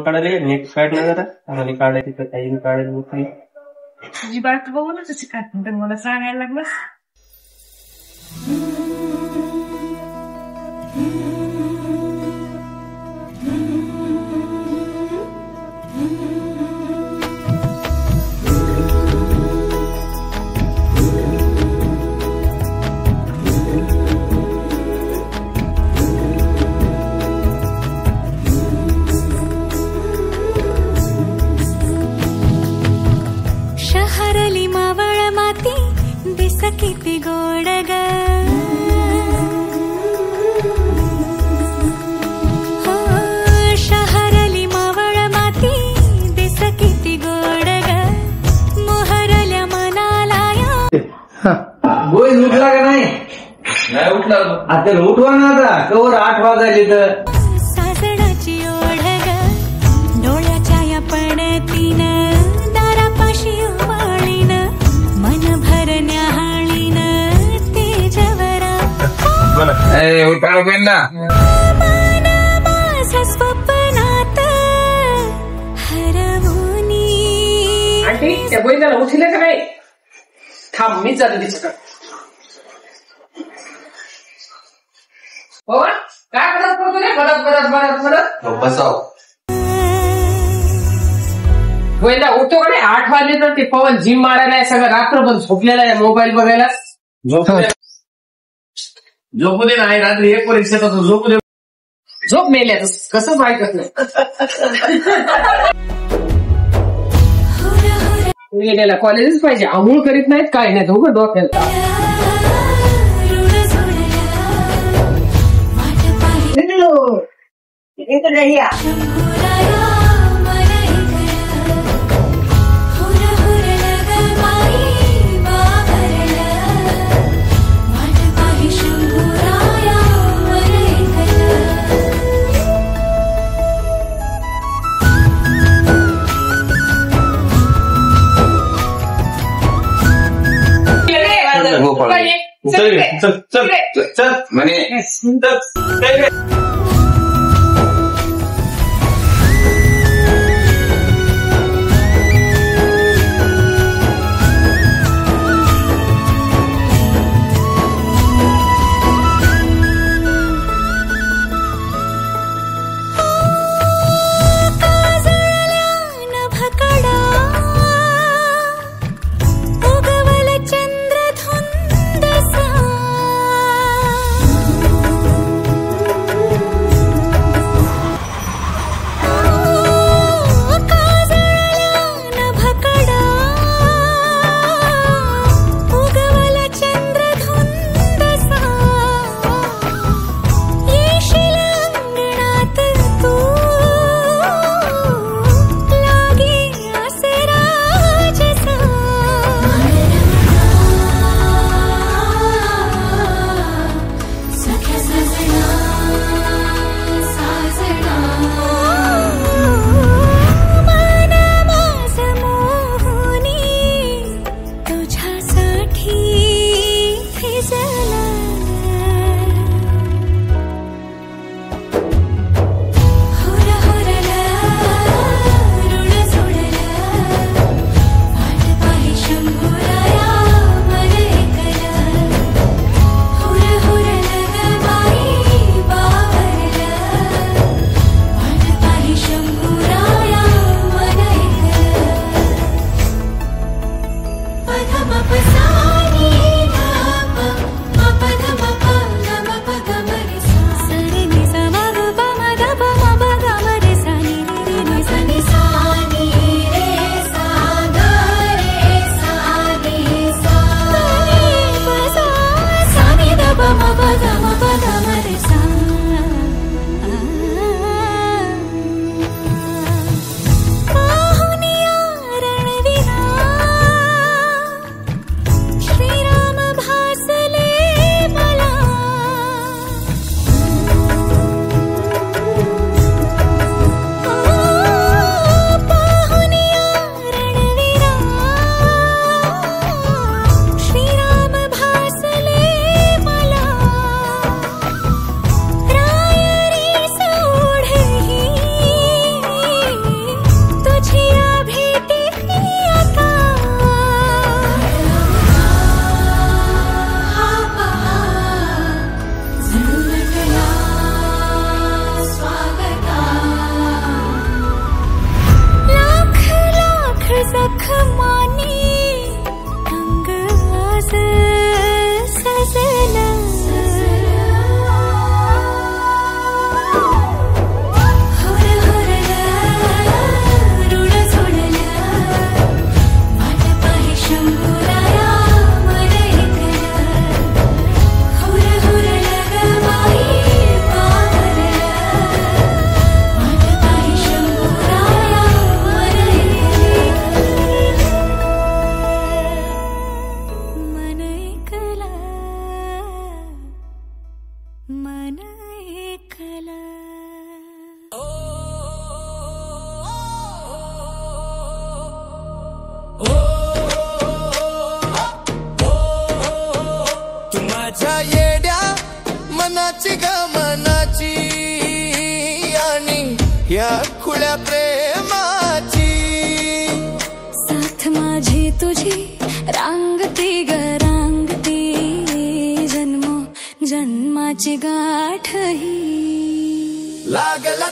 काढायला नेट काढ ना जरा चांगली काढायची तर काही काढायला मोकळी तुझी बात बघूनच अशी काढते तर मला सांगायला लागलं. शहरली मावळ माती दिस किती गोड ग, हो शहरली मावळ माती दिस किती गोड ग, मोहरल्या मनाला गोळी उठला का नाही? नाही उठला. आता उठवा ना आता कवर 8 वाजले तर. सासणाची ओढ ग डोळ्याच्या या पडतीन दारापाशी उमाळीन मन भरण्या हाळीन तेजवरा उठाडो पेन ना मन माझा स्वप्नात हरवूनी. आंटी त्या गोविंदाला उठले का नाही? थांब मी जाते तिच्याकडे. पवन काय करत पडतो रे? बरत बसाव. गोविंदा उठतो का नाही? 8 वाजले तर ते पवन जिम मारायला आहे, सगळं रात्रभर झोपलेला आहे मोबाईल बघायला. झोपू दे नाही रात्री 1 परीक्षेत होतो. झोपू दे. झोप मेल्या कसं ऐकत नाही. गेलेला कॉलेजच पाहिजे, आंघोळ करीत नाहीत काय नाही दोघं डोक्याला. चल चल चल म्हणे. आपल्या प्रेमाची साथ माझी तुझी रांगती ग रांगती जन्मो जन्माची गाठ ही लागला